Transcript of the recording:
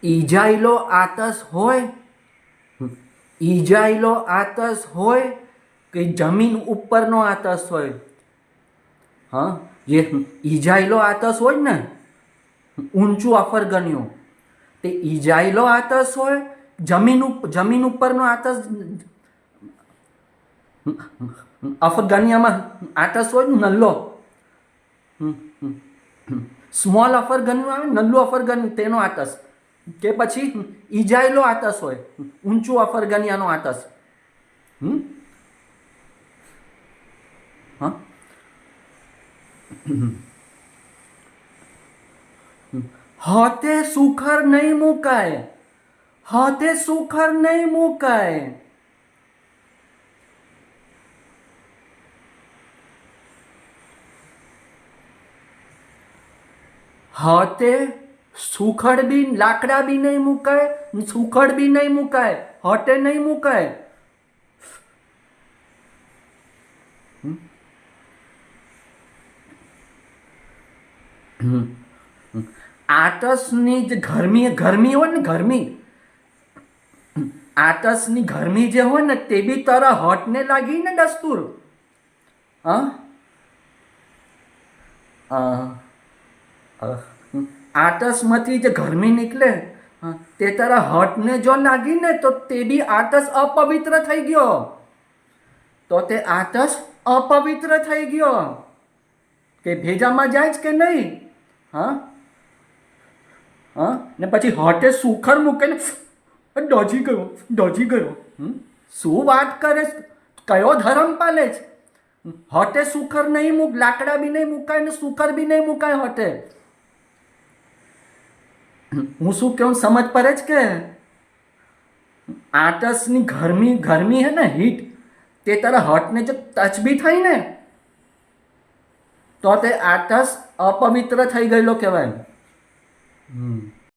ઈજાયેલો આતસ હોય, ઈજાયેલો આતસ હોય કે જમીન ઉપરનો આતસ હોય? હા, જે ઈજાયેલો આતસ હોય ને, ઊંચું અફરગન્યું, તે ઈજાયેલો આતસ હોય, જમીન ઉપરનો આતસ, અફરગનિયામાં આતસ હોય ને નલ્લો, સ્મોલ અફરગન્યું આવે, નલ્લું અફરગન્યું, તેનો આતસ, કે પછી ઈજાયેલો આતસ હોય, ઊંચું અફરગનિયાનો આતસ. હા, હાથે સુખર નહીં મુકાય, હાથે સુખર નહીં મુકાય. હાથે સુખડ બી, લાકડા બી નહીં મુકાય, સુખડ બી નહીં મુકાય, હાથે નહીં મુકાય. આતસની જે ગરમી હોય ને, ગરમી, આતસની ગરમી જે હોય ને, તે બી તારા હાથને લાગી ને દસ્તુર. હા, આતસમાંથી જે ગરમી નીકળે, તે તારા હાથને જો લાગી ને, તો તે બી આતસ અપવિત્ર થઈ ગયો, તો તે આતસ અપવિત્ર થઈ ગયો, કે ભેજામાં જાય કે નહીં? હા, હા, ને પછી હાથે સુખર મૂકે ને, ડોજી ગયો, ડોજી ગયો. શું વાત કરે? કયો ધર્મ પાલે છે? હાથે સુખર નહીં મૂક, લાકડા બી નહીં મુકાય ને સુખર બી નહીં મુકાય હાથે. હું શું કેવું સમજ પડે છે કે આતસની ગરમી હે ને, હીટ, તે તારા હાથને જો ટચ બી થાય ને, તો તે આતસ અપવિત્ર થઈ ગયેલો કહેવાય.